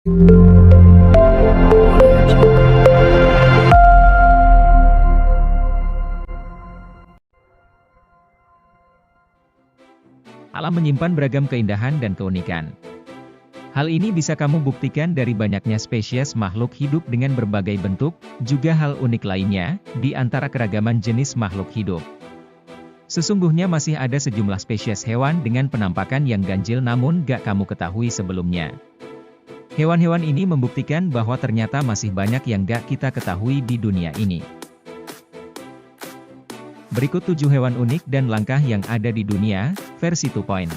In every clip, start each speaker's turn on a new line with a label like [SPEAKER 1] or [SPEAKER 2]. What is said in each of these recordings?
[SPEAKER 1] Alam menyimpan beragam keindahan dan keunikan. Hal ini bisa kamu buktikan dari banyaknya spesies makhluk hidup dengan berbagai bentuk, juga hal unik lainnya, di antara keragaman jenis makhluk hidup. Sesungguhnya masih ada sejumlah spesies hewan dengan penampakan yang ganjil namun gak kamu ketahui sebelumnya. Hewan-hewan ini membuktikan bahwa ternyata masih banyak yang gak kita ketahui di dunia ini. Berikut 7 hewan unik dan langka yang ada di dunia, versi 2 Point.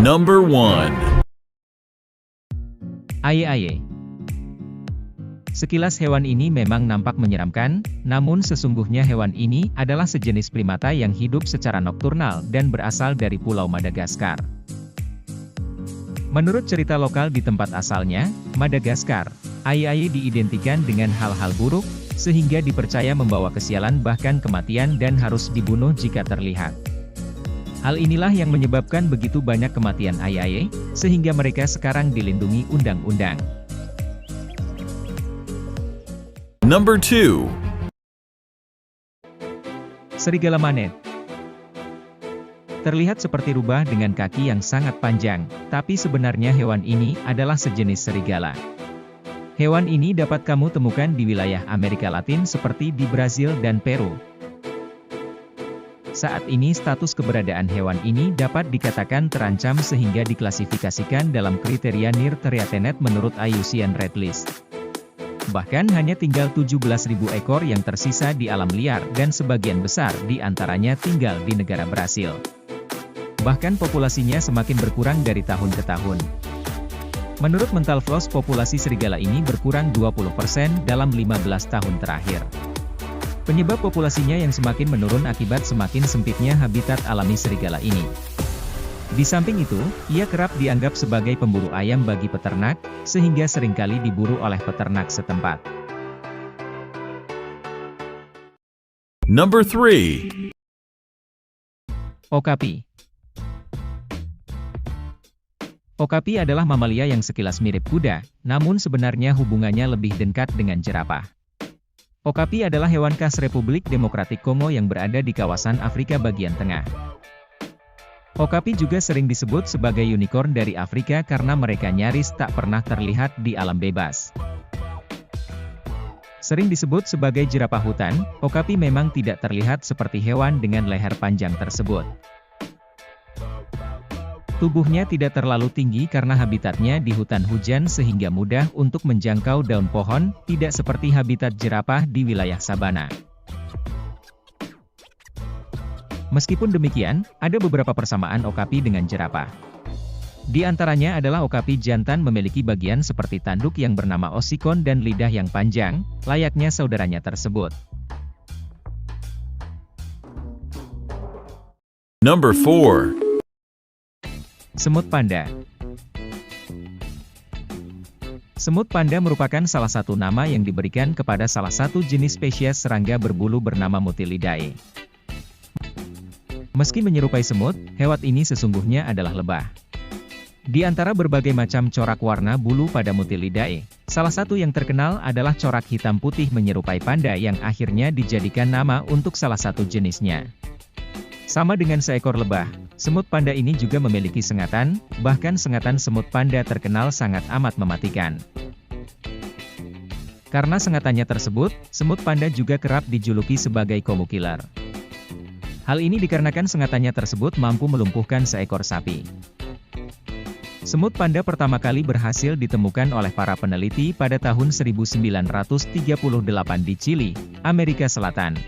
[SPEAKER 2] Number 1.
[SPEAKER 1] Aye-aye. Sekilas hewan ini memang nampak menyeramkan, namun sesungguhnya hewan ini adalah sejenis primata yang hidup secara nokturnal dan berasal dari Pulau Madagaskar. Menurut cerita lokal di tempat asalnya, Madagaskar, aye-aye diidentikan dengan hal-hal buruk, sehingga dipercaya membawa kesialan bahkan kematian dan harus dibunuh jika terlihat. Hal inilah yang menyebabkan begitu banyak kematian aye-aye, sehingga mereka sekarang dilindungi undang-undang.
[SPEAKER 2] Number 2.
[SPEAKER 1] Serigala manet. Terlihat seperti rubah dengan kaki yang sangat panjang, tapi sebenarnya hewan ini adalah sejenis serigala. Hewan ini dapat kamu temukan di wilayah Amerika Latin seperti di Brazil dan Peru. Saat ini status keberadaan hewan ini dapat dikatakan terancam sehingga diklasifikasikan dalam kriteria Near Threatened menurut IUCN Red List. Bahkan hanya tinggal 17.000 ekor yang tersisa di alam liar dan sebagian besar di antaranya tinggal di negara Brasil. Bahkan populasinya semakin berkurang dari tahun ke tahun. Menurut Mentalfloss, populasi serigala ini berkurang 20% dalam 15 tahun terakhir. Penyebab populasinya yang semakin menurun akibat semakin sempitnya habitat alami serigala ini. Di samping itu, ia kerap dianggap sebagai pemburu ayam bagi peternak, sehingga seringkali diburu oleh peternak setempat.
[SPEAKER 2] Number 3.
[SPEAKER 1] Okapi. Okapi adalah mamalia yang sekilas mirip kuda, namun sebenarnya hubungannya lebih dekat dengan jerapah. Okapi adalah hewan khas Republik Demokratik Kongo yang berada di kawasan Afrika bagian tengah. Okapi juga sering disebut sebagai unicorn dari Afrika karena mereka nyaris tak pernah terlihat di alam bebas. Sering disebut sebagai jerapah hutan, okapi memang tidak terlihat seperti hewan dengan leher panjang tersebut. Tubuhnya tidak terlalu tinggi karena habitatnya di hutan hujan sehingga mudah untuk menjangkau daun pohon, tidak seperti habitat jerapah di wilayah sabana. Meskipun demikian, ada beberapa persamaan okapi dengan jerapah. Di antaranya adalah okapi jantan memiliki bagian seperti tanduk yang bernama osikon dan lidah yang panjang, layaknya saudaranya tersebut.
[SPEAKER 2] Number 4.
[SPEAKER 1] Semut panda. Semut panda merupakan salah satu nama yang diberikan kepada salah satu jenis spesies serangga berbulu bernama Mutilidae. Meski menyerupai semut, hewan ini sesungguhnya adalah lebah. Di antara berbagai macam corak warna bulu pada Mutilidae, salah satu yang terkenal adalah corak hitam putih menyerupai panda yang akhirnya dijadikan nama untuk salah satu jenisnya. Sama dengan seekor lebah, semut panda ini juga memiliki sengatan, bahkan sengatan semut panda terkenal sangat amat mematikan. Karena sengatannya tersebut, semut panda juga kerap dijuluki sebagai Komu Killer. Hal ini dikarenakan sengatannya tersebut mampu melumpuhkan seekor sapi. Semut panda pertama kali berhasil ditemukan oleh para peneliti pada tahun 1938 di Chili, Amerika Selatan.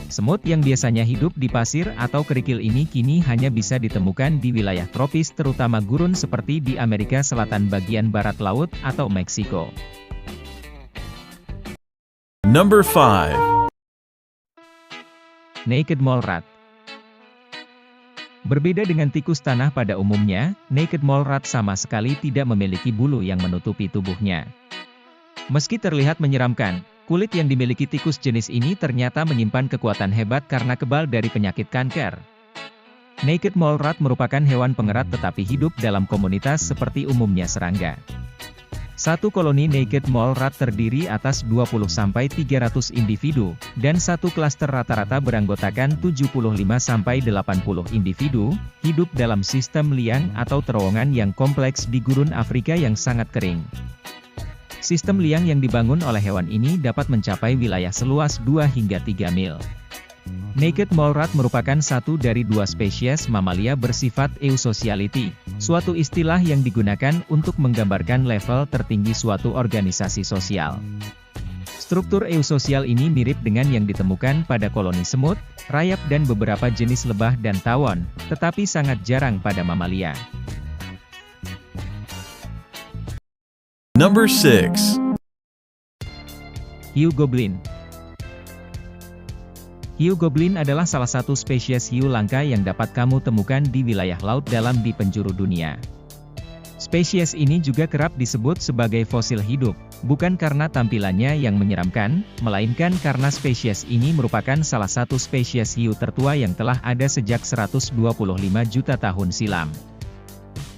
[SPEAKER 1] Semut yang biasanya hidup di pasir atau kerikil ini kini hanya bisa ditemukan di wilayah tropis terutama gurun seperti di Amerika Selatan bagian barat laut atau Meksiko.
[SPEAKER 2] Number 5.
[SPEAKER 1] Naked Mole Rat. Berbeda dengan tikus tanah pada umumnya, naked mole rat sama sekali tidak memiliki bulu yang menutupi tubuhnya. Meski terlihat menyeramkan, kulit yang dimiliki tikus jenis ini ternyata menyimpan kekuatan hebat karena kebal dari penyakit kanker. Naked Mole Rat merupakan hewan pengerat tetapi hidup dalam komunitas seperti umumnya serangga. Satu koloni Naked Mole Rat terdiri atas 20-300 individu, dan satu klaster rata-rata beranggotakan 75-80 individu, hidup dalam sistem liang atau terowongan yang kompleks di gurun Afrika yang sangat kering. Sistem liang yang dibangun oleh hewan ini dapat mencapai wilayah seluas 2 hingga 3 mil. Naked Mole Rat merupakan satu dari dua spesies mamalia bersifat eusociality, suatu istilah yang digunakan untuk menggambarkan level tertinggi suatu organisasi sosial. Struktur eusosial ini mirip dengan yang ditemukan pada koloni semut, rayap dan beberapa jenis lebah dan tawon, tetapi sangat jarang pada mamalia.
[SPEAKER 2] Number 6.
[SPEAKER 1] Hiu Goblin. Hiu goblin adalah salah satu spesies hiu langka yang dapat kamu temukan di wilayah laut dalam di penjuru dunia. Spesies ini juga kerap disebut sebagai fosil hidup, bukan karena tampilannya yang menyeramkan, melainkan karena spesies ini merupakan salah satu spesies hiu tertua yang telah ada sejak 125 juta tahun silam.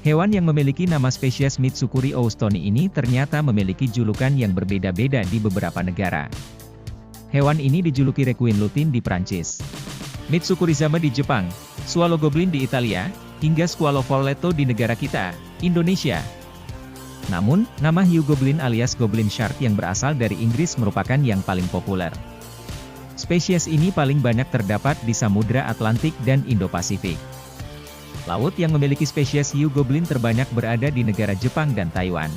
[SPEAKER 1] Hewan yang memiliki nama spesies Mitsukuri oustoni ini ternyata memiliki julukan yang berbeda-beda di beberapa negara. Hewan ini dijuluki Requin lutin di Prancis, Mitsukurizama di Jepang, Swallow Goblin di Italia, hingga Squalo folletto di negara kita, Indonesia. Namun, nama hiu goblin alias Goblin Shark yang berasal dari Inggris merupakan yang paling populer. Spesies ini paling banyak terdapat di Samudra Atlantik dan Indo-Pasifik. Laut yang memiliki spesies hiu goblin terbanyak berada di negara Jepang dan Taiwan.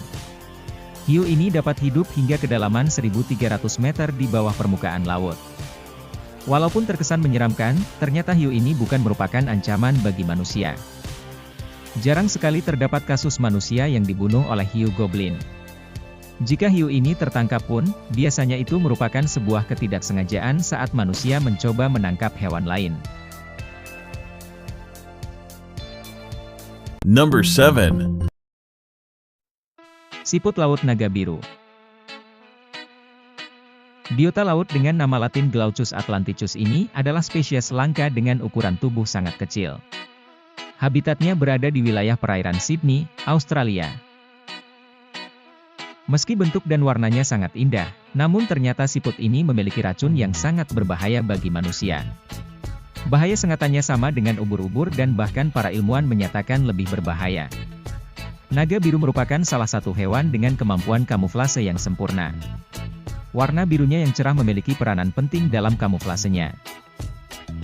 [SPEAKER 1] Hiu ini dapat hidup hingga kedalaman 1.300 meter di bawah permukaan laut. Walaupun terkesan menyeramkan, ternyata hiu ini bukan merupakan ancaman bagi manusia. Jarang sekali terdapat kasus manusia yang dibunuh oleh hiu goblin. Jika hiu ini tertangkap pun, biasanya itu merupakan sebuah ketidaksengajaan saat manusia mencoba menangkap hewan lain.
[SPEAKER 2] Number 7.
[SPEAKER 1] Siput laut naga biru. Biota laut dengan nama latin Glaucus atlanticus ini adalah spesies langka dengan ukuran tubuh sangat kecil. Habitatnya berada di wilayah perairan Sydney, Australia. Meski bentuk dan warnanya sangat indah, namun ternyata siput ini memiliki racun yang sangat berbahaya bagi manusia. Bahaya sengatannya sama dengan ubur-ubur dan bahkan para ilmuwan menyatakan lebih berbahaya. Naga biru merupakan salah satu hewan dengan kemampuan kamuflase yang sempurna. Warna birunya yang cerah memiliki peranan penting dalam kamuflasenya.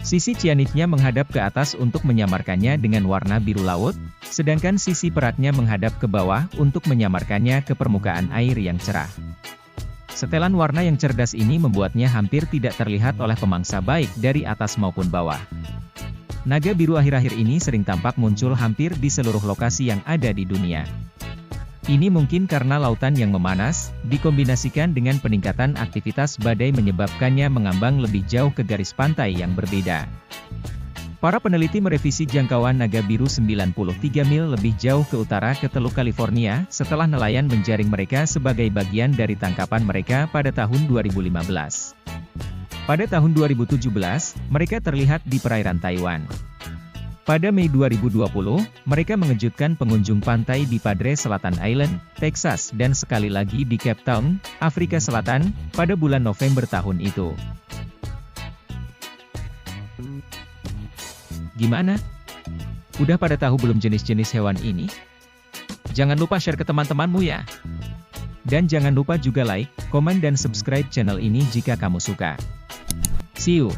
[SPEAKER 1] Sisi cianiknya menghadap ke atas untuk menyamarkannya dengan warna biru laut, sedangkan sisi peraknya menghadap ke bawah untuk menyamarkannya ke permukaan air yang cerah. Setelan warna yang cerdas ini membuatnya hampir tidak terlihat oleh pemangsa baik dari atas maupun bawah. Naga biru akhir-akhir ini sering tampak muncul hampir di seluruh lokasi yang ada di dunia. Ini mungkin karena lautan yang memanas, dikombinasikan dengan peningkatan aktivitas badai menyebabkannya mengambang lebih jauh ke garis pantai yang berbeda. Para peneliti merevisi jangkauan naga biru 93 mil lebih jauh ke utara ke Teluk California, setelah nelayan menjaring mereka sebagai bagian dari tangkapan mereka pada tahun 2015. Pada tahun 2017, mereka terlihat di perairan Taiwan. Pada Mei 2020, mereka mengejutkan pengunjung pantai di Padre Selatan Island, Texas dan sekali lagi di Cape Town, Afrika Selatan, pada bulan November tahun itu. Gimana? Udah pada tahu belum jenis-jenis hewan ini? Jangan lupa share ke teman-temanmu ya. Dan jangan lupa juga like, komen dan subscribe channel ini jika kamu suka. See you.